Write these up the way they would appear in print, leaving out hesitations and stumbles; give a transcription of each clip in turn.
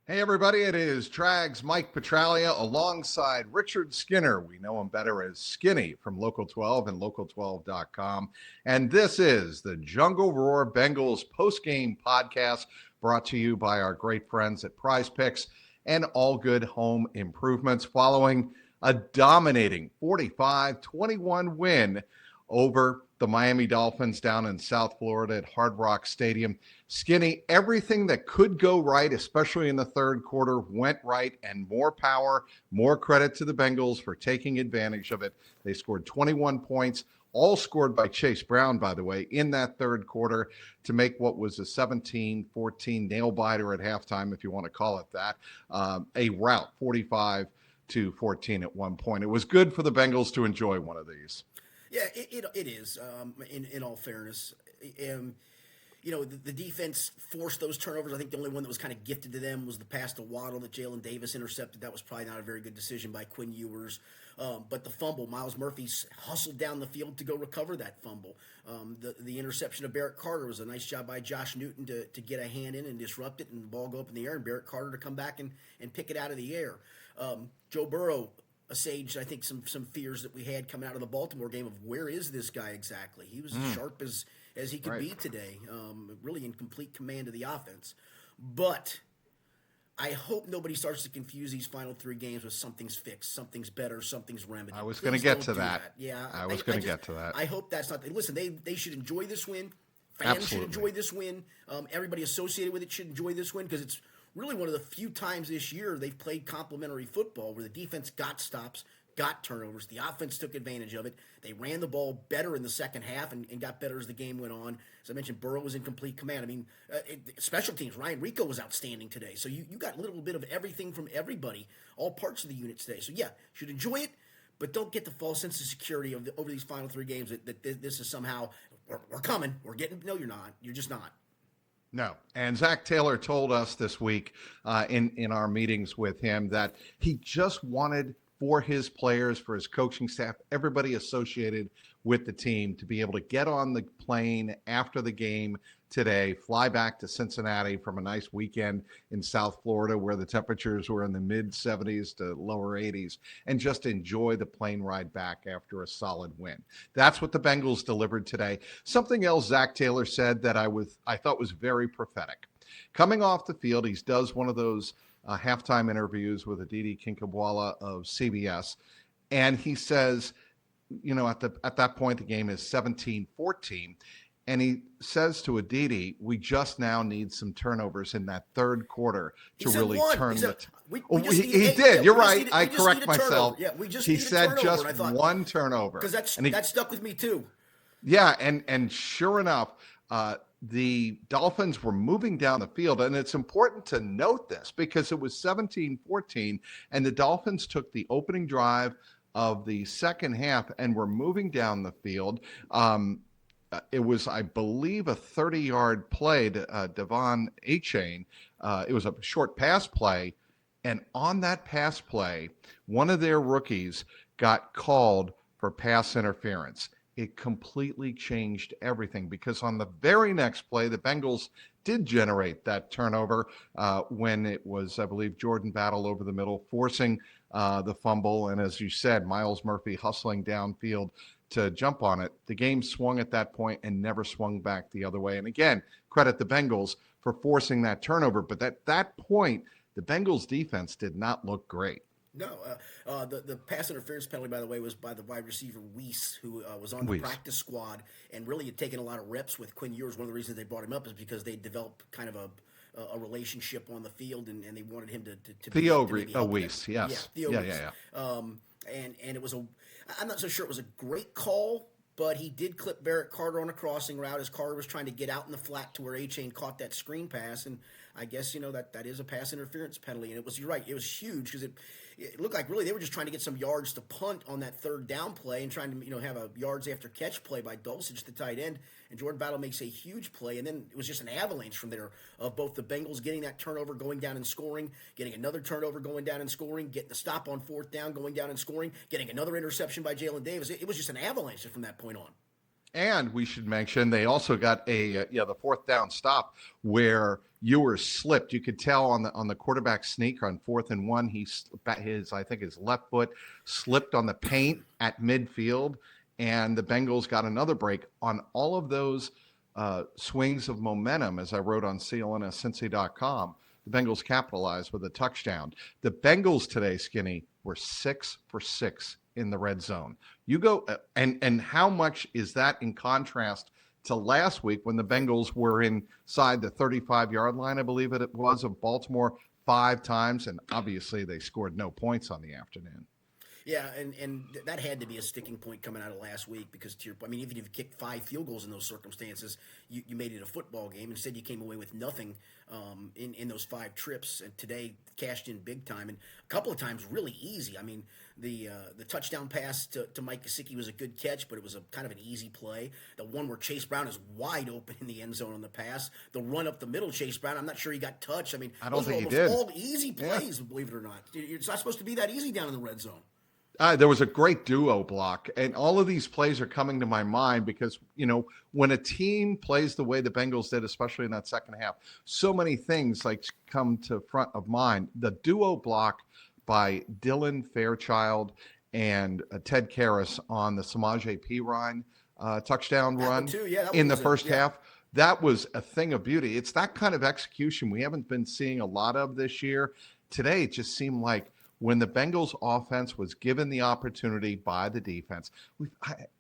Hey, everybody, it is Trags Mike Petralia alongside Richard Skinner. We know him better as Skinny from Local 12 and Local12.com. And this is the Jungle Roar Bengals postgame podcast brought to you by our great friends at Prize Picks and All Good Home Improvements following a dominating 45-21 win over the Miami Dolphins down in South Florida at Hard Rock Stadium. Skinny, everything that could go right, especially in the third quarter, went right, and more power, more credit to the Bengals for taking advantage of it. They scored 21 points, all scored by Chase Brown, by the way, in that third quarter to make what was a 17-14 nail-biter at halftime, if you want to call it that, a rout, 45-14 at one point. It was good for the Bengals to enjoy one of these. Yeah, it is, in all fairness. The defense forced those turnovers. I think the only one that was kind of gifted to them was the pass to Waddle that Jalen Davis intercepted. That was probably not a very good decision by Quinn Ewers. But the fumble, Miles Murphy hustled down the field to go recover that fumble. The interception of Barrett Carter was a nice job by Josh Newton to get a hand in and disrupt it and the ball go up in the air, and Barrett Carter to come back and pick it out of the air. Joe Burrow assuaged, I think, some fears that we had coming out of the Baltimore game of where is this guy exactly. He was as sharp as he could be today, really in complete command of the offense. But I hope nobody starts to confuse these final three games with something's fixed, something's better, something's remedied. I was going to get to that. Yeah, I was going to get to that. I hope that's not. Listen, they should enjoy this win. Fans should enjoy this win. Everybody associated with it should enjoy this win because it's really one of the few times this year they've played complementary football where the defense got stops, got turnovers. The offense took advantage of it. They ran the ball better in the second half and got better as the game went on. As I mentioned, Burrow was in complete command. I mean, special teams, Ryan Rico was outstanding today. So you got a little bit of everything from everybody, all parts of the unit today. So, yeah, should enjoy it, but don't get the false sense of security over these final three games that this is somehow, we're coming, we're getting. No, you're not. You're just not. No. And Zach Taylor told us this week in our meetings with him that he just wanted for his players, for his coaching staff, everybody associated with the team to be able to get on the plane after the game today, fly back to Cincinnati from a nice weekend in South Florida where the temperatures were in the mid 70s to lower 80s, and just enjoy the plane ride back after a solid win. That's what the Bengals delivered today. Something else Zach Taylor said that I thought was very prophetic. Coming off the field, he does one of those halftime interviews with Aditi Kinkhabwala of CBS, and he says, at that point the game is 17-14, and he says to Aditi, we just now need some turnovers in that third quarter to really turn the. He did. You're right. I correct myself. Yeah, we just. He said just one turnover because that stuck with me too. Yeah, and sure enough, the Dolphins were moving down the field, and it's important to note this because it was 17-14, and the Dolphins took the opening drive of the second half and were moving down the field. It was, I believe, a 30-yard play to Devon Achane. It was a short pass play, and on that pass play, one of their rookies got called for pass interference. It completely changed everything because on the very next play, the Bengals did generate that turnover when it was, I believe, Jordan Battle over the middle, forcing the fumble. And as you said, Miles Murphy hustling downfield to jump on it. The game swung at that point and never swung back the other way. And again, credit the Bengals for forcing that turnover. But at that point, the Bengals defense did not look great. No, the pass interference penalty, by the way, was by the wide receiver Weiss, who was on the practice squad and really had taken a lot of reps with Quinn Ewers. One of the reasons they brought him up is because they developed kind of a relationship on the field, and they wanted him to Theo Weiss, yes. Yeah, Theo Weiss. And it was I'm not so sure it was a great call, but he did clip Barrett Carter on a crossing route as Carter was trying to get out in the flat to where Achane caught that screen pass, and I guess that is a pass interference penalty, and you're right, it was huge because it looked like really they were just trying to get some yards to punt on that third down play and trying to have a yards after catch play by Dulcich, the tight end, and Jordan Battle makes a huge play, and then it was just an avalanche from there of both the Bengals getting that turnover, going down and scoring, getting another turnover, going down and scoring, getting the stop on fourth down, going down and scoring, getting another interception by Jalen Davis. It was just an avalanche from that point on. And we should mention they also got the fourth down stop where Ewers slipped. You could tell on the quarterback sneak on 4th and 1. His left foot slipped on the paint at midfield, and the Bengals got another break on all of those swings of momentum, as I wrote on CLNS The Bengals capitalized with a touchdown. The Bengals today, Skinny, were 6 for 6 in the red zone. You go and how much is that in contrast to last week when the Bengals were inside the 35-yard line, I believe it was, of Baltimore 5 times, and obviously they scored no points on the afternoon. Yeah, and that had to be a sticking point coming out of last week because, even if you kicked 5 field goals in those circumstances, you made it a football game. Instead, you came away with nothing in those 5 trips, and today cashed in big time, and a couple of times really easy. I mean, the touchdown pass to Mike Gesicki was a good catch, but it was a kind of an easy play. The one where Chase Brown is wide open in the end zone on the pass. The run up the middle, Chase Brown, I'm not sure he got touched. I mean, I don't think those he are did. all easy plays, believe it or not. It's not supposed to be that easy down in the red zone. There was a great duo block, and all of these plays are coming to my mind because, when a team plays the way the Bengals did, especially in that second half, so many things come to front of mind. The duo block by Dylan Fairchild and Ted Karras on the Samaje Perine touchdown run in the first half. That was a thing of beauty. It's that kind of execution we haven't been seeing a lot of this year. Today, it just seemed like when the Bengals offense was given the opportunity by the defense,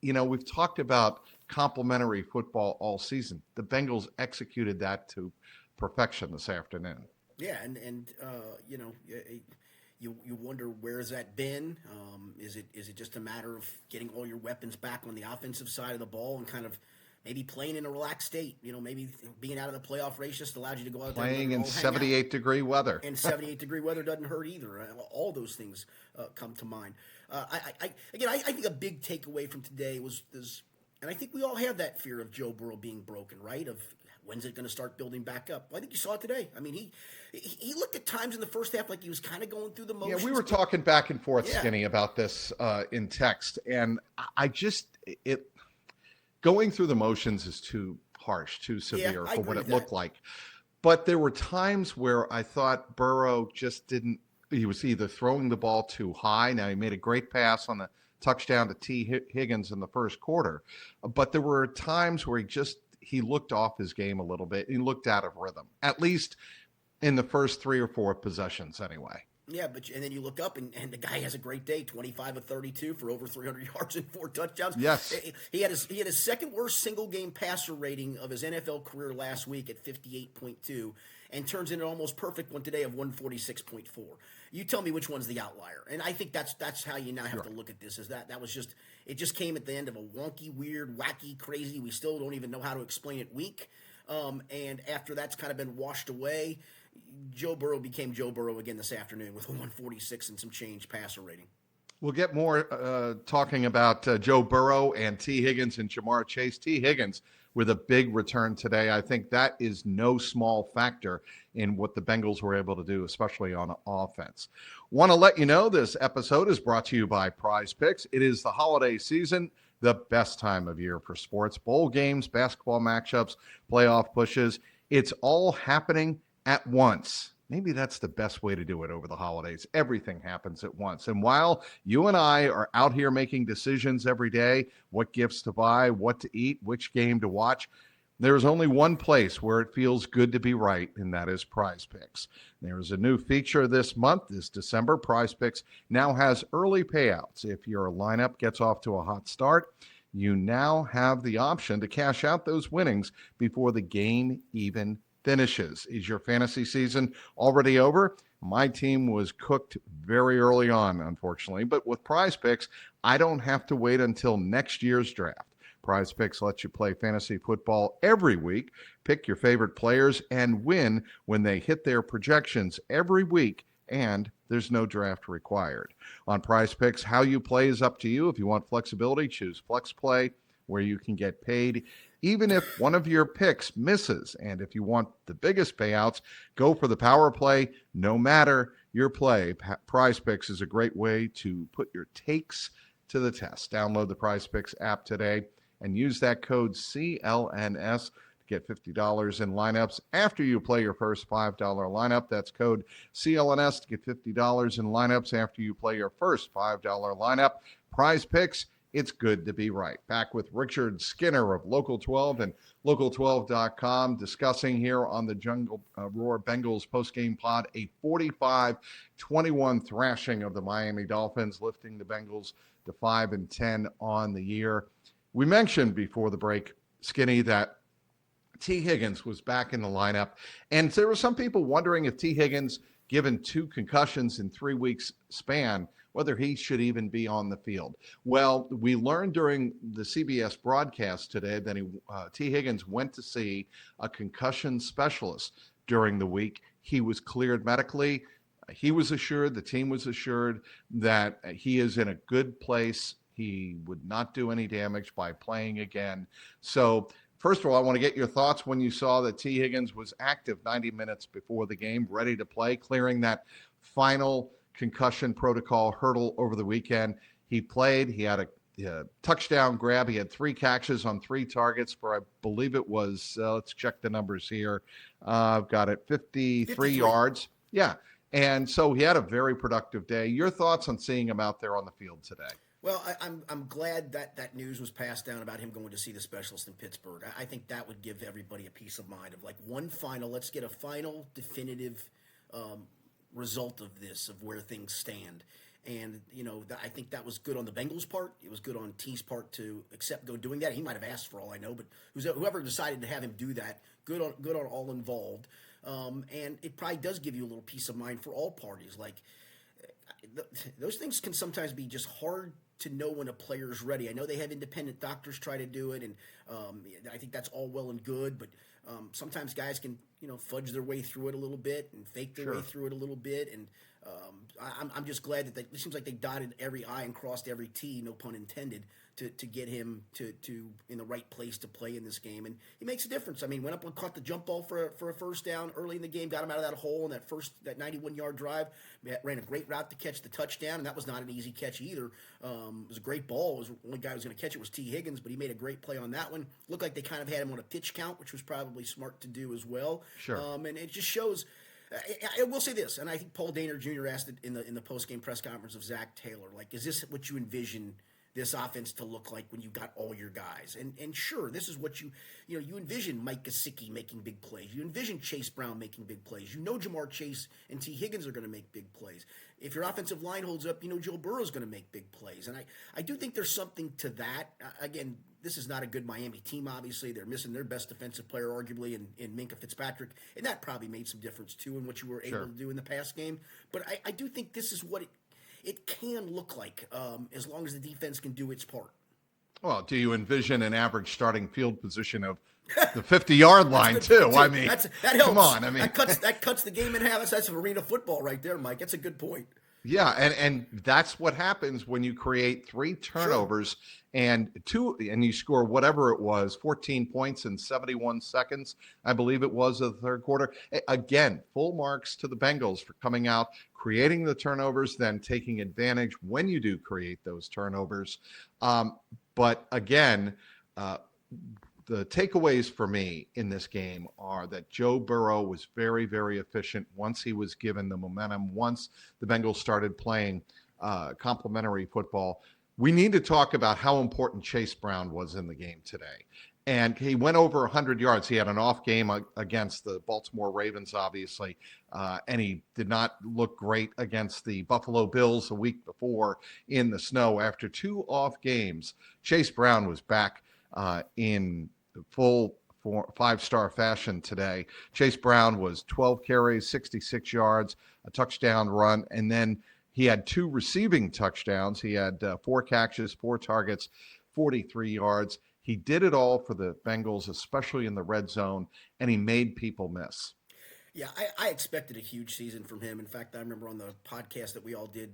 we've talked about complementary football all season. The Bengals executed that to perfection this afternoon. Yeah, and you wonder where has that been? Is it just a matter of getting all your weapons back on the offensive side of the ball and kind of maybe playing in a relaxed state? Maybe being out of the playoff race just allowed you to go out playing there in 78-degree weather. And 78-degree weather doesn't hurt either. All those things come to mind. I think a big takeaway from today was, and I think we all have that fear of Joe Burrow being broken, right? Of when's it going to start building back up? Well, I think you saw it today. I mean, he looked at times in the first half like he was kind of going through the motions. Yeah, we were talking back and forth, Skinny, about this in text, and going through the motions is too harsh, too severe for what it looked like. But there were times where I thought Burrow just didn't. He was either throwing the ball too high. Now, he made a great pass on the touchdown to T. Higgins in the first quarter. But there were times where he looked off his game a little bit. He looked out of rhythm, at least in the first 3 or 4 possessions anyway. Yeah, and then you look up, and the guy has a great day, 25 of 32 for over 300 yards and 4 touchdowns. Yes. He had his second worst single-game passer rating of his NFL career last week at 58.2, and turns in an almost perfect one today of 146.4. You tell me which one's the outlier. And I think that's how you now have to look at this, is that was just – it just came at the end of a wonky, weird, wacky, crazy, we still don't even know how to explain it week. And after that's kind of been washed away – Joe Burrow became Joe Burrow again this afternoon with a 146 and some change passer rating. We'll get more talking about Joe Burrow and T. Higgins and Jamar Chase. T. Higgins with a big return today. I think that is no small factor in what the Bengals were able to do, especially on offense. Want to let you know this episode is brought to you by Prize Picks. It is the holiday season, the best time of year for sports. Bowl games, basketball matchups, playoff pushes. It's all happening at once. Maybe that's the best way to do it over the holidays. Everything happens at once. And while you and I are out here making decisions every day, what gifts to buy, what to eat, which game to watch, there's only one place where it feels good to be right, and that is Prize Picks. There's a new feature this month, this December. Prize Picks now has early payouts. If your lineup gets off to a hot start, you now have the option to cash out those winnings before the game even finishes. Is your fantasy season already over? My team was cooked very early on, unfortunately, but with Prize Picks, I don't have to wait until next year's draft. Prize Picks lets you play fantasy football every week, pick your favorite players, and win when they hit their projections every week, and there's no draft required. On Prize Picks, how you play is up to you. If you want flexibility, choose Flex Play, where you can get paid even if one of your picks misses. And if you want the biggest payouts, go for the power play, no matter your play. Prize Picks is a great way to put your takes to the test. Download the Prize Picks app today and use that code CLNS to Get $50 in lineups after you play your first $5 lineup. That's code CLNS to get $50 in lineups after you play your first $5 lineup. Prize Picks, it's good to be right. Back with Richard Skinner of Local 12 and Local12.com discussing here on the Jungle Roar Bengals postgame pod a 45-21 thrashing of the Miami Dolphins, lifting the Bengals to 5-10 on the year. We mentioned before the break, Skinny, that T. Higgins was back in the lineup, and there were some people wondering if T. Higgins, given 2 concussions in 3 weeks span, whether he should even be on the field. Well, we learned during the CBS broadcast today that T. Higgins went to see a concussion specialist during the week. He was cleared medically. He was assured, the team was assured that he is in a good place. He would not do any damage by playing again. So, first of all, I want to get your thoughts when you saw that T. Higgins was active 90 minutes before the game, ready to play, clearing that final concussion protocol hurdle over the weekend. He played. He had a touchdown grab. He had 3 catches on 3 targets for, I believe it was, let's check the numbers here. I've got it, 53 yards. Yeah. And so he had a very productive day. Your thoughts on seeing him out there on the field today? Well, I'm glad that news was passed down about him going to see the specialist in Pittsburgh. I think that would give everybody a peace of mind of like let's get a final definitive result of this, of where things stand. And, I think that was good on the Bengals' part. It was good on T's part to go doing that. He might have asked for all I know, but whoever decided to have him do that, good on all involved. And it probably does give you a little peace of mind for all parties. Like, those things can sometimes be just hard to know when a player's ready. I know they have independent doctors try to do it, and I think that's all well and good, but sometimes guys can, fudge their way through it a little bit and fake their way through it a little bit. And I'm just glad that it seems like they dotted every I and crossed every T, no pun intended, to get him to in the right place to play in this game. And he makes a difference. I mean, went up and caught the jump ball for a first down early in the game, got him out of that hole in that 91-yard drive, ran a great route to catch the touchdown, and that was not an easy catch either. It was a great ball. It was the only guy who was going to catch it was T. Higgins, but he made a great play on that one. Looked like they kind of had him on a pitch count, which was probably smart to do as well. Sure. And it just shows. I will say this, and I think Paul Dehner Jr. asked it in the post-game press conference of Zach Taylor, like, is this what you envision this offense to look like when you got all your guys? And sure, this is what you envision Mike Gesicki making big plays. You envision Chase Brown making big plays. Jamar Chase and T. Higgins are going to make big plays. If your offensive line holds up, Joe Burrow is going to make big plays. And I do think there's something to that. Again, this is not a good Miami team, obviously. They're missing their best defensive player, arguably, in Minkah Fitzpatrick. And that probably made some difference, too, in what you were able to do in the past game. But I do think this is what it can look like, as long as the defense can do its part. Well, do you envision an average starting field position of the 50-yard line too? I mean, that helps. Come on. I mean, that cuts the game in half. That's arena football right there, Mike. That's a good point. Yeah, and that's what happens when you create 3 turnovers and you score whatever it was, 14 points in 71 seconds, I believe it was, of the third quarter. Again, full marks to the Bengals for coming out, creating the turnovers, then taking advantage when you do create those turnovers. But again, the takeaways for me in this game are that Joe Burrow was very, very efficient once he was given the momentum, once the Bengals started playing complementary football. We need to talk about how important Chase Brown was in the game today. And he went over 100 yards. He had an off game against the Baltimore Ravens, obviously, and he did not look great against the Buffalo Bills the week before in the snow. After 2 off games, Chase Brown was back in full 5-star fashion today. Chase Brown was 12 carries, 66 yards, a touchdown run, and then he had 2 receiving touchdowns. He had 4 catches, 4 targets, 43 yards. He did it all for the Bengals, especially in the red zone, and he made people miss. Yeah, I expected a huge season from him. In fact, I remember on the podcast that we all did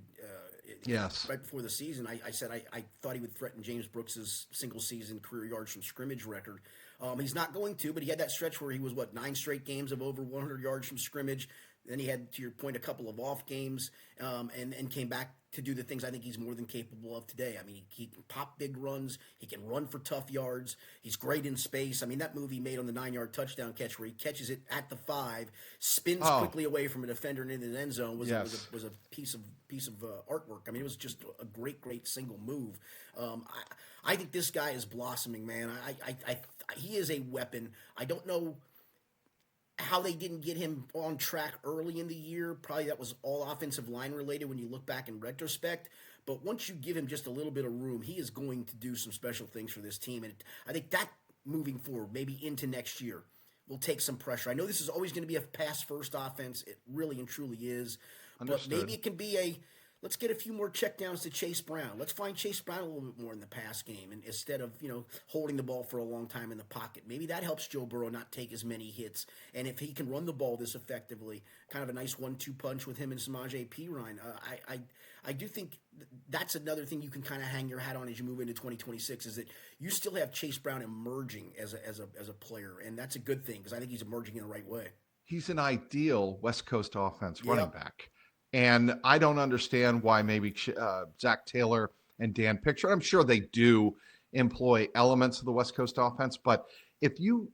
right before the season, I said I thought he would threaten James Brooks's single-season career yards from scrimmage record. He's not going to, but he had that stretch where he was, 9 straight games of over 100 yards from scrimmage. Then he had, to your point, a couple of off games, and came back to do the things I think he's more than capable of today. I mean, he can pop big runs. He can run for tough yards. He's great in space. I mean, that move he made on the 9-yard touchdown catch where he catches it at the 5, spins Oh, quickly away from a defender and into the end zone yes. was a piece of artwork. I mean, it was just a great single move. I think this guy is blossoming, man. He is a weapon. I don't know how they didn't get him on track early in the year. Probably that was all offensive line related when you look back in retrospect. But once you give him just a little bit of room, he is going to do some special things for this team. And I think that moving forward, maybe into next year, will take some pressure. I know this is always going to be a pass-first offense. It really and truly is. Understood. But maybe it can be let's get a few more checkdowns to Chase Brown. Let's find Chase Brown a little bit more in the pass game, and instead of holding the ball for a long time in the pocket. Maybe that helps Joe Burrow not take as many hits. And if he can run the ball this effectively, kind of a nice 1-2 punch with him and Samaje Perine. I do think that's another thing you can kind of hang your hat on as you move into 2026 is that you still have Chase Brown emerging as a player, and that's a good thing because I think he's emerging in the right way. He's an ideal West Coast offense running back. And I don't understand why maybe Zach Taylor and Dan Picture, I'm sure they do employ elements of the West Coast offense, but if you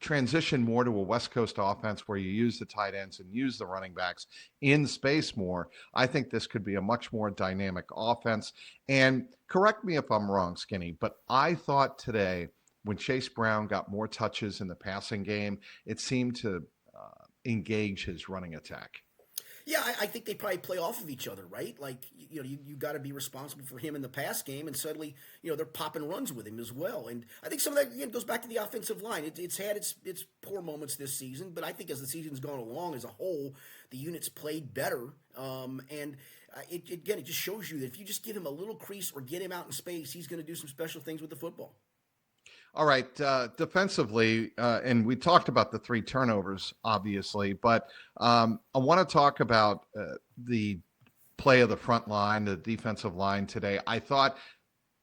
transition more to a West Coast offense where you use the tight ends and use the running backs in space more, I think this could be a much more dynamic offense. And correct me if I'm wrong, Skinny, but I thought today when Chase Brown got more touches in the passing game, it seemed to engage his running attack. Yeah, I think they probably play off of each other, right? Like, you got to be responsible for him in the pass game, and suddenly, they're popping runs with him as well. And I think some of that, again, goes back to the offensive line. It's had its poor moments this season, but I think as the season's gone along as a whole, the unit's played better. It just shows you that if you just give him a little crease or get him out in space, he's going to do some special things with the football. All right, defensively, and we talked about the 3 turnovers, obviously, but I want to talk about the play of the front line, the defensive line today. I thought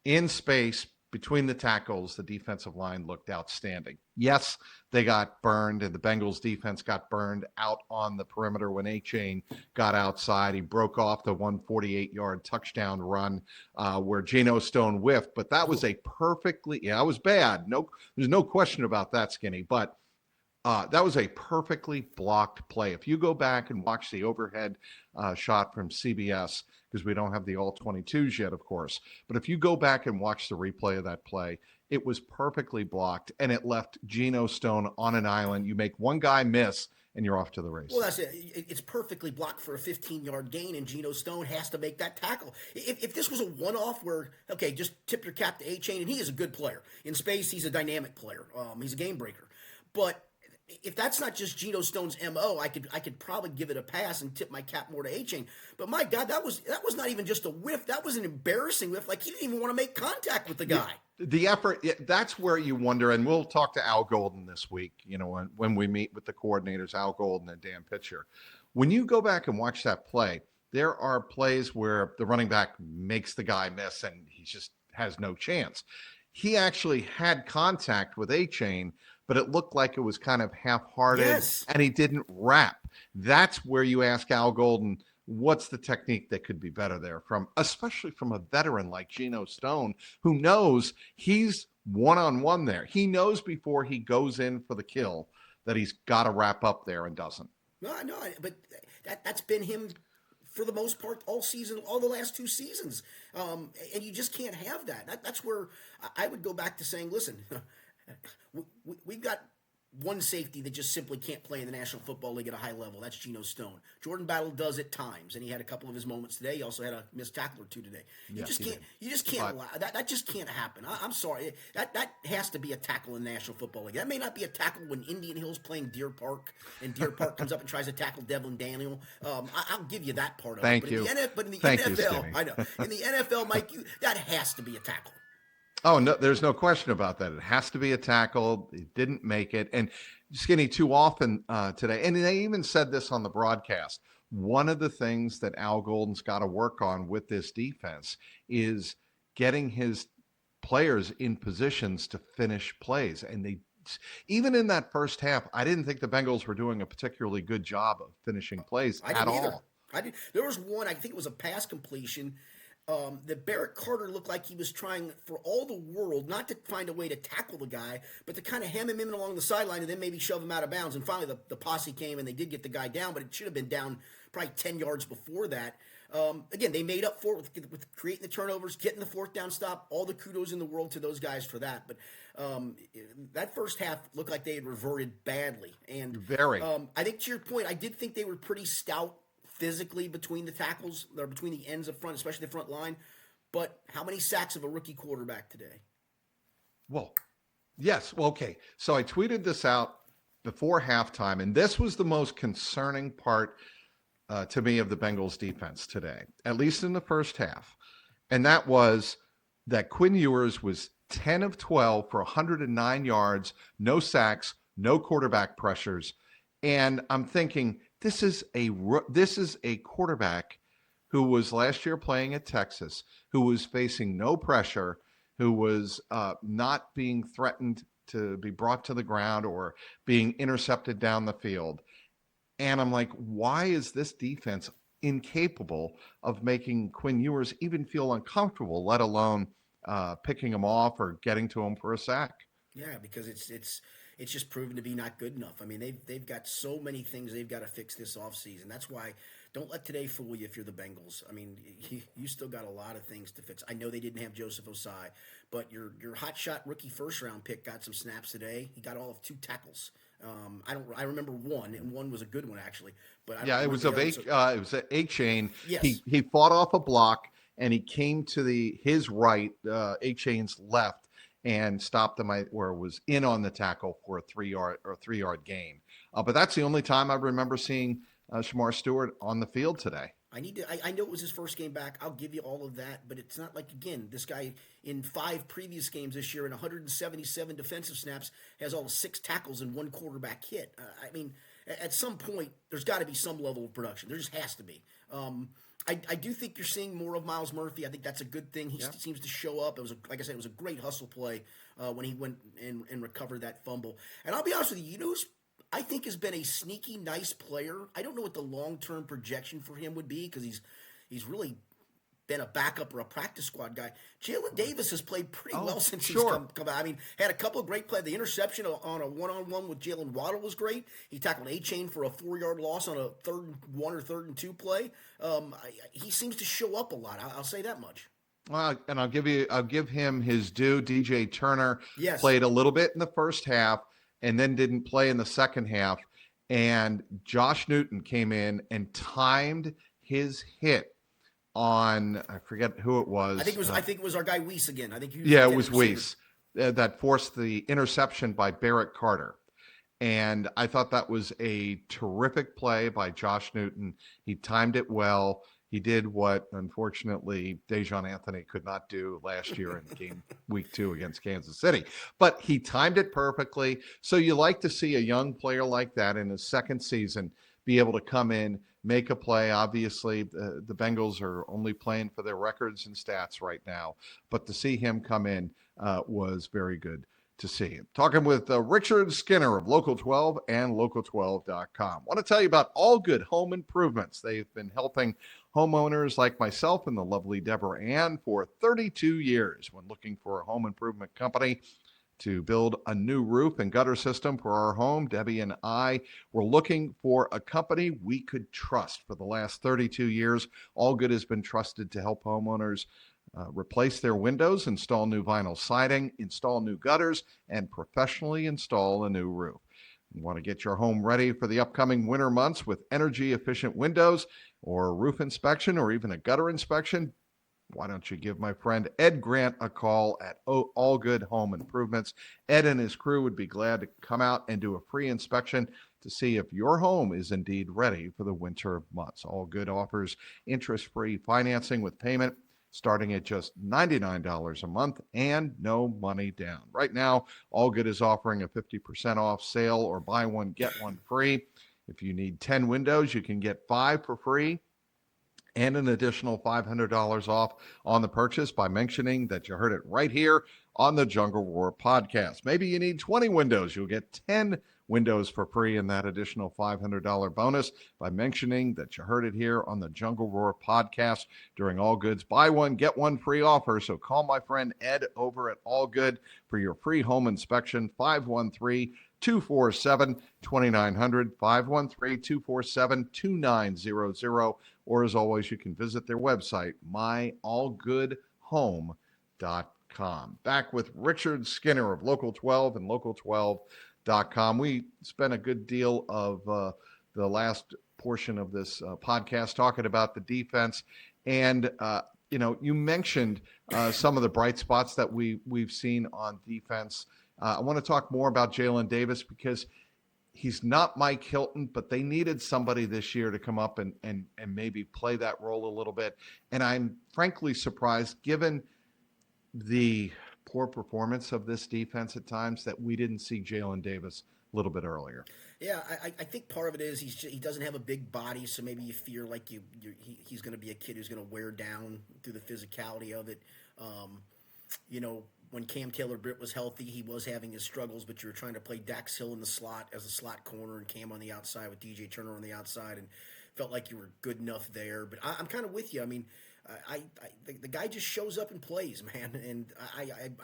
in space between the tackles, the defensive line looked outstanding. Yes, they got burned, and the Bengals defense got burned out on the perimeter when A-Chain got outside. He broke off the 148-yard touchdown run where Geno Stone whiffed, but that was a perfectly, it was bad. There's no question about that, Skinny, but that was a perfectly blocked play. If you go back and watch the overhead shot from CBS, because we don't have the all 22s yet, of course, but if you go back and watch the replay of that play, it was perfectly blocked, and it left Geno Stone on an island. You make one guy miss, and you're off to the races. Well, that's it. It's perfectly blocked for a 15-yard gain, and Geno Stone has to make that tackle. If this was a one-off where, okay, just tip your cap to A-Chain, and he is a good player. In space, he's a dynamic player. He's a game breaker. But if that's not just Geno Stone's MO, I could probably give it a pass and tip my cap more to A-Chain. But my God, that was not even just a whiff. That was an embarrassing whiff. Like, he didn't even want to make contact with the guy. The effort, that's where you wonder, and we'll talk to Al Golden this week, when we meet with the coordinators, Al Golden and Dan Pitcher. When you go back and watch that play, there are plays where the running back makes the guy miss and he just has no chance. He actually had contact with A-Chain, but it looked like it was kind of half-hearted, and he didn't wrap. That's where you ask Al Golden, what's the technique that could be better there, especially from a veteran like Geno Stone, who knows he's one-on-one there. He knows before he goes in for the kill that he's got to wrap up there and doesn't. No, but that's been him for the most part all season, all the last 2 seasons. And you just can't have that. That's where I would go back to saying, listen, we've got one safety that just simply can't play in the National Football League at a high level. That's Geno Stone. Jordan Battle does at times, and he had a couple of his moments today. He also had a missed tackle or 2 today. You just can't allow that. Just can't happen. I'm sorry. That has to be a tackle in the National Football League. That may not be a tackle when Indian Hill's playing Deer Park, and Deer Park comes up and tries to tackle Devlin Daniel. I'll give you that part of it. Thank you. But in the Thank NFL, you, I know. In the NFL, Mike, that has to be a tackle. Oh, no, there's no question about that. It has to be a tackle. He didn't make it. And Skinny, too often today, and they even said this on the broadcast, one of the things that Al Golden's got to work on with this defense is getting his players in positions to finish plays. And they even in that first half, I didn't think the Bengals were doing a particularly good job of finishing plays I at didn't either. all. I did. There was one. I think it was a pass completion. That Barrett Carter looked like he was trying for all the world not to find a way to tackle the guy, but to kind of hem him in along the sideline and then maybe shove him out of bounds. And finally, the posse came and they did get the guy down, but it should have been down probably 10 yards before that. Again, they made up for it with creating the turnovers, getting the fourth down stop. All the kudos in the world to those guys for that. But that first half looked like they had reverted badly. And Very. I think to your point, I did think they were pretty stout physically between the tackles, or between the ends up front, especially the front line. But how many sacks of a rookie quarterback today? Well, yes. Well, okay. So I tweeted this out before halftime, and this was the most concerning part to me of the Bengals defense today, at least in the first half. And that was that Quinn Ewers was 10 of 12 for 109 yards, no sacks, no quarterback pressures. And I'm thinking, this is a quarterback who was last year playing at Texas, who was facing no pressure, who was not being threatened to be brought to the ground or being intercepted down the field. And I'm like, why is this defense incapable of making Quinn Ewers even feel uncomfortable, let alone picking him off or getting to him for a sack? Yeah, because it's just proven to be not good enough. I mean, they've got so many things they've got to fix this offseason. That's why don't let today fool you if you're the Bengals. I mean, you still got a lot of things to fix. I know they didn't have Joseph Osai, but your hotshot rookie first round pick got some snaps today. He got all of 2 tackles. I remember one, and one was a good one actually. But it was an A-chain. Yes. He fought off a block and he came to his right, A-chain's left, and stopped him where it was in on the tackle for a 3-yard gain. But that's the only time I remember seeing Shamar Stewart on the field today. I know it was his first game back. I'll give you all of that, but it's not like, again, this guy in 5 previous games this year and 177 defensive snaps has all 6 tackles and 1 quarterback hit. I mean, at some point, there's got to be some level of production. There just has to be. I do think you're seeing more of Miles Murphy. I think that's a good thing. He seems to show up. It was, like I said, it was a great hustle play when he went and recovered that fumble. And I'll be honest with you, you know who's I think has been a sneaky nice player. I don't know what the long-term projection for him would be because he's really been a backup or a practice squad guy. Jalen Davis has played pretty well since he's come out. I mean, had a couple of great plays. The interception on a one-on-one with Jalen Waddle was great. He tackled A-Chain for a 4-yard loss on a 3rd and 1 or 3rd and 2 play. He seems to show up a lot. I'll say that much. Well, and I'll give him his due. DJ Turner Yes. played a little bit in the first half and then didn't play in the second half. And Josh Newton came in and timed his hit on, I forget who it was. I think it was our guy Weiss again. I think it was Weiss that forced the interception by Barrett Carter. And I thought that was a terrific play by Josh Newton. He timed it well. He did what, unfortunately, Dejon Anthony could not do last year in game week 2 against Kansas City. But he timed it perfectly. So you like to see a young player like that in his second season be able to come in, make a play. Obviously, the Bengals are only playing for their records and stats right now. But to see him come in was very good to see. Talking with Richard Skinner of Local 12 and Local12.com. Want to tell you about All Good Home Improvements. They've been helping homeowners like myself and the lovely Deborah Ann for 32 years. When looking for a home improvement company to build a new roof and gutter system for our home, Debbie and I were looking for a company we could trust. For the last 32 years, All Good has been trusted to help homeowners replace their windows, install new vinyl siding, install new gutters, and professionally install a new roof. You want to get your home ready for the upcoming winter months with energy-efficient windows or a roof inspection or even a gutter inspection? Why don't you give my friend Ed Grant a call at All Good Home Improvements? Ed and his crew would be glad to come out and do a free inspection to see if your home is indeed ready for the winter months. All Good offers interest-free financing with payment starting at just $99 a month and no money down. Right now, All Good is offering a 50% off sale or buy one, get one free. If you need 10 windows, you can get 5 for free and an additional $500 off on the purchase by mentioning that you heard it right here on the Jungle Roar podcast. Maybe you need 20 windows. You'll get 10 windows for free and that additional $500 bonus by mentioning that you heard it here on the Jungle Roar podcast during All Good's buy one, get one free offer. So call my friend Ed over at All Good for your free home inspection, 513-247-2900, 513-247-2900. Or as always, you can visit their website, myallgoodhome.com. Back with Richard Skinner of Local 12 and Local12.com. We spent a good deal of the last portion of this podcast talking about the defense. And, you mentioned some of the bright spots that we've seen on defense. I want to talk more about Jalen Davis because he's not Mike Hilton, but they needed somebody this year to come up and maybe play that role a little bit. And I'm frankly surprised, given the poor performance of this defense at times, that we didn't see Jalen Davis a little bit earlier. Yeah, I think part of it is he doesn't have a big body, so maybe you fear like he's going to be a kid who's going to wear down through the physicality of it. When Cam Taylor-Britt was healthy, he was having his struggles, but you were trying to play Dax Hill in the slot as a slot corner and Cam on the outside with DJ Turner on the outside, and felt like you were good enough there. But I'm kind of with you. I mean, the guy just shows up and plays, man, and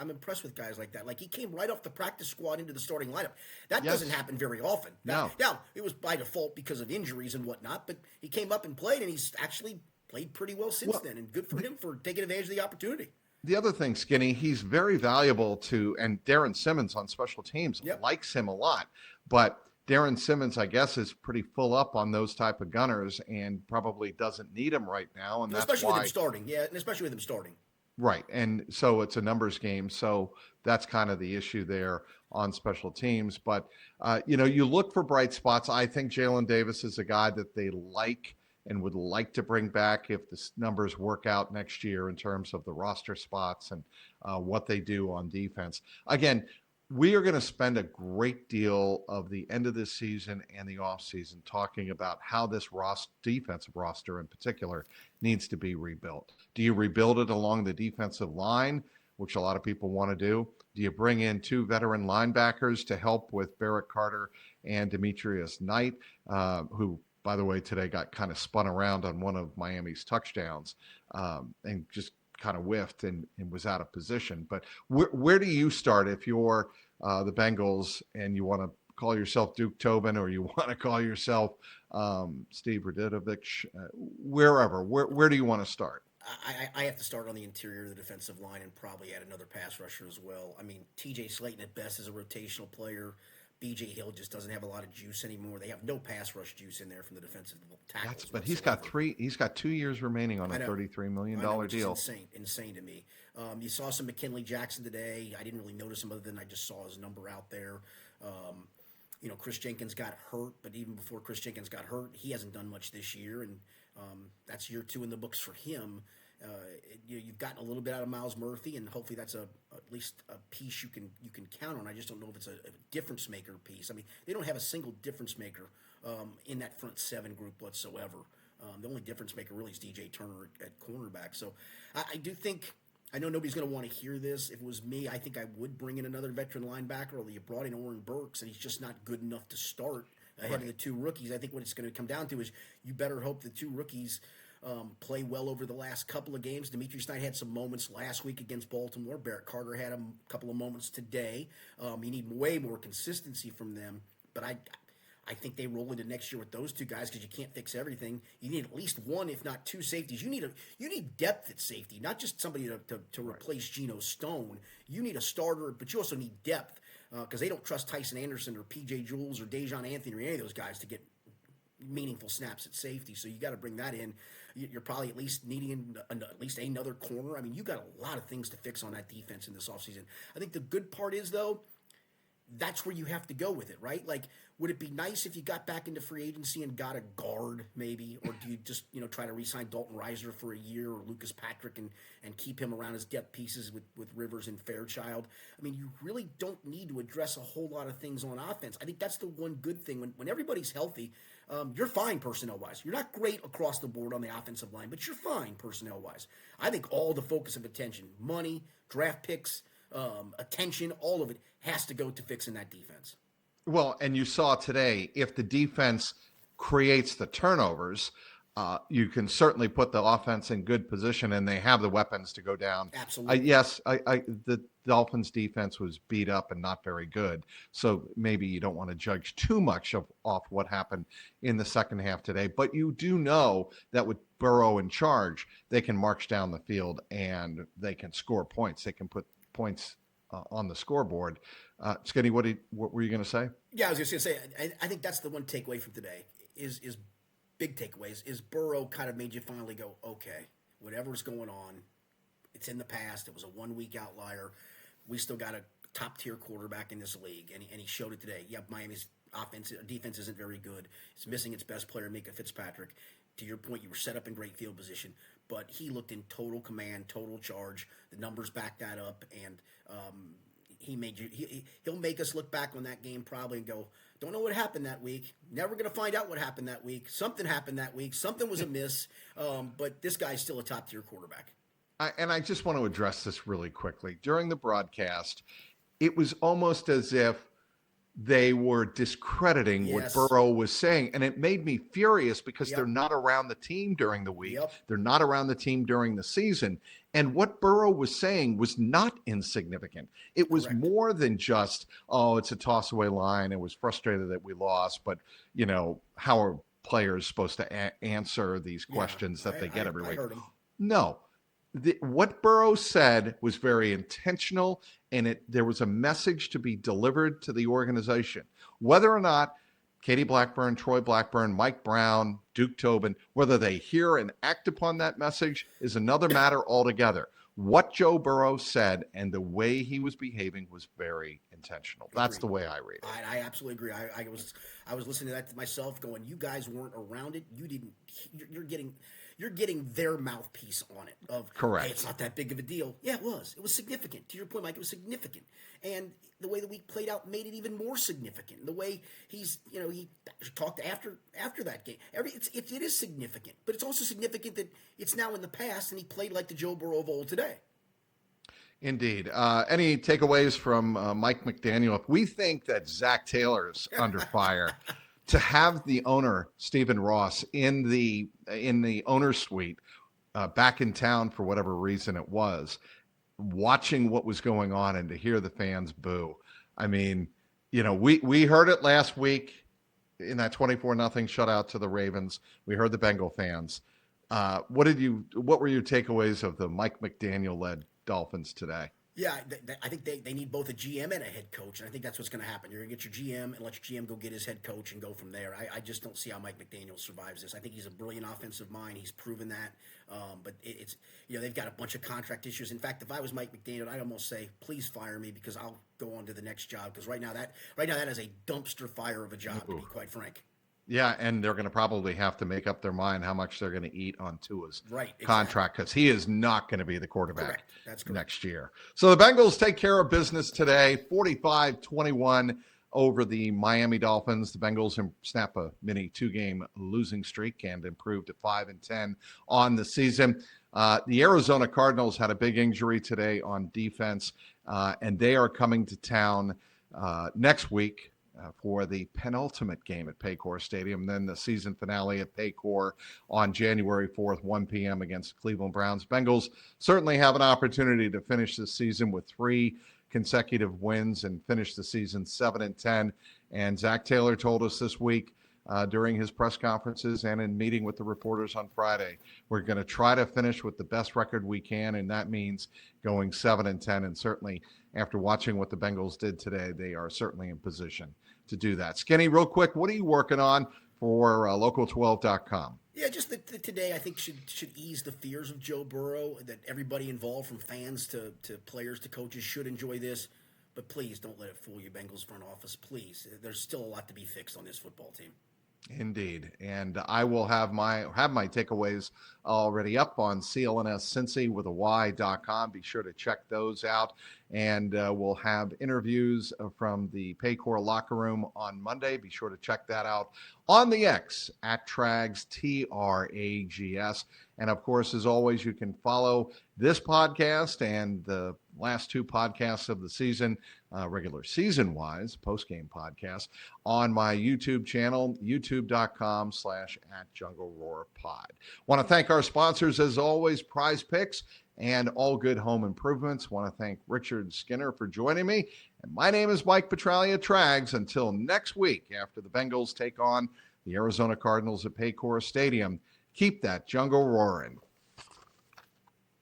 I'm impressed with guys like that. Like, he came right off the practice squad into the starting lineup. That doesn't happen very often. Now, it was by default because of injuries and whatnot, but he came up and played, and he's actually played pretty well since then, and good for him for taking advantage of the opportunity. The other thing, Skinny, he's very valuable to, and Darren Simmons on special teams likes him a lot, but Darren Simmons, I guess, is pretty full up on those type of gunners and probably doesn't need him right now. And that's especially with him starting. Yeah, and especially with him starting. Right. And so it's a numbers game. So that's kind of the issue there on special teams. But, you look for bright spots. I think Jalen Davis is a guy that they like and would like to bring back if the numbers work out next year in terms of the roster spots and what they do on defense. Again, we are going to spend a great deal of the end of this season and the offseason talking about how this defensive roster in particular needs to be rebuilt. Do you rebuild it along the defensive line, which a lot of people want to do? Do you bring in two veteran linebackers to help with Barrett Carter and Demetrius Knight, who, by the way, today got kind of spun around on one of Miami's touchdowns and just kind of whiffed and was out of position. But where do you start if you're the Bengals and you want to call yourself Duke Tobin or you want to call yourself Steve Radidovich, wherever? Where do you want to start? I have to start on the interior of the defensive line and probably add another pass rusher as well. I mean, TJ Slayton at best is a rotational player. BJ Hill just doesn't have a lot of juice anymore. They have no pass rush juice in there from the defensive tackles. But he's got 2 years remaining on a $33 million deal. Insane to me. You saw some McKinley Jackson today. I didn't really notice him other than I just saw his number out there. Chris Jenkins got hurt, but even before Chris Jenkins got hurt, he hasn't done much this year, and that's year 2 in the books for him. You've gotten a little bit out of Miles Murphy, and hopefully that's at least a piece you can count on. I just don't know if it's a difference maker piece. I mean, they don't have a single difference maker in that front 7 group whatsoever. The only difference maker really is DJ Turner at cornerback. So I do think, I know nobody's going to want to hear this. If it was me, I think I would bring in another veteran linebacker, or you brought in Oren Burks, and he's just not good enough to start ahead of the 2 rookies. I think what it's going to come down to is you better hope the 2 rookies play well over the last couple of games. Demetrius Knight had some moments last week against Baltimore. Barrett Carter had a couple of moments today. You need way more consistency from them. But I think they roll into next year with those 2 guys because you can't fix everything. You need at least 1, if not 2 safeties. You need depth at safety, not just somebody to replace Geno Stone. You need a starter, but you also need depth because they don't trust Tyson Anderson or P.J. Jules or Dejon Anthony or any of those guys to get meaningful snaps at safety. So you got to bring that in. You're probably at least needing at least another corner. I mean, you got a lot of things to fix on that defense in this offseason. I think the good part is, though, that's where you have to go with it, right? Like, would it be nice if you got back into free agency and got a guard maybe, or do you just, try to re-sign Dalton Risner for a year or Lucas Patrick and keep him around as depth pieces with Rivers and Fairchild? I mean, you really don't need to address a whole lot of things on offense. I think that's the one good thing. When everybody's healthy, you're fine personnel-wise. You're not great across the board on the offensive line, but you're fine personnel-wise. I think all the focus of attention, money, draft picks, attention, all of it has to go to fixing that defense. Well, and you saw today, if the defense creates the turnovers, you can certainly put the offense in good position, and they have the weapons to go down. Absolutely. Yes, the Dolphins' defense was beat up and not very good, so maybe you don't want to judge too much off what happened in the second half today. But you do know that with Burrow in charge, they can march down the field and they can score points. They can put points on the scoreboard. Skinny, what were you going to say? Yeah, I was just going to say, I think that's the one takeaway from today is big takeaways is Burrow kind of made you finally go, okay, whatever's going on, it's in the past. It was a 1 week outlier. We still got a top tier quarterback in this league, and he showed it today. Yeah, Miami's defense isn't very good. It's missing its best player, Mika Fitzpatrick. To your point, you were set up in great field position, but he looked in total command, total charge. The numbers back that up, and he'll make us look back on that game probably and go, don't know what happened that week. Never going to find out what happened that week. Something happened that week. Something was amiss. But this guy's still a top tier quarterback. I just want to address this really quickly. During the broadcast, it was almost as if they were discrediting what Burrow was saying. And it made me furious because they're not around the team during the week. They're not around the team during the season. And what Burrow was saying was not insignificant. It was more than just, it's a toss-away line. It was frustrated that we lost. But, how are players supposed to answer these questions that they get every week? No. What Burrow said was very intentional, and there was a message to be delivered to the organization. Whether or not Katie Blackburn, Troy Blackburn, Mike Brown, Duke Tobin, whether they hear and act upon that message is another matter altogether. What Joe Burrow said and the way he was behaving was very intentional. That's the way I read it. I absolutely agree. I was listening to that to myself going, you guys weren't around it. You're getting their mouthpiece on it of, correct. Hey, it's not that big of a deal. Yeah, it was. It was significant. To your point, Mike, it was significant. And the way the week played out made it even more significant. The way he talked after that game. It is significant, but it's also significant that it's now in the past and he played like the Joe Burrow of old today. Indeed. Any takeaways from Mike McDaniel? If we think that Zach Taylor's under fire, to have the owner, Stephen Ross, in the owner's suite back in town for whatever reason it was, watching what was going on and to hear the fans boo. I mean, we heard it last week in that 24-0 shutout to the Ravens. We heard the Bengal fans. What were your takeaways of the Mike McDaniel-led Dolphins today? Yeah, I think they need both a GM and a head coach, and I think that's what's going to happen. You're going to get your GM and let your GM go get his head coach and go from there. I just don't see how Mike McDaniel survives this. I think he's a brilliant offensive mind. He's proven that. But it's they've got a bunch of contract issues. In fact, if I was Mike McDaniel, I'd almost say, please fire me because I'll go on to the next job. Because right now that is a dumpster fire of a job, to be quite frank. Yeah, and they're going to probably have to make up their mind how much they're going to eat on Tua's exactly. contract because he is not going to be the quarterback That's next year. So the Bengals take care of business today, 45-21 over the Miami Dolphins. The Bengals snap a mini 2-game losing streak and improved to 5-10 on the season. The Arizona Cardinals had a big injury today on defense, and they are coming to town next week for the penultimate game at Paycor Stadium, then the season finale at Paycor on January 4th, 1 p.m. against Cleveland Browns. Bengals certainly have an opportunity to finish the season with 3 consecutive wins and finish the season 7-10. And Zach Taylor told us this week during his press conferences and in meeting with the reporters on Friday, we're going to try to finish with the best record we can, and that means going 7-10. And certainly after watching what the Bengals did today, they are certainly in position to do that. Skinny, real quick, what are you working on for local12.com? Yeah, just that today I think should ease the fears of Joe Burrow, that everybody involved from fans to players to coaches should enjoy this. But please don't let it fool you, Bengals front office. Please. There's still a lot to be fixed on this football team. Indeed. And I will have my takeaways already up on CLNS Cincy with a Y.com. Be sure to check those out. And we'll have interviews from the Paycor locker room on Monday. Be sure to check that out on the X at Trags, Trags. And of course, as always, you can follow this podcast and the last two podcasts of the season, regular season-wise, post-game podcast, on my YouTube channel, youtube.com/@JungleRoarPod. Want to thank our sponsors, as always, Prize Picks and All Good Home Improvements. Want to thank Richard Skinner for joining me. And my name is Mike Petralia, Trags. Until next week, after the Bengals take on the Arizona Cardinals at Paycor Stadium, keep that jungle roaring.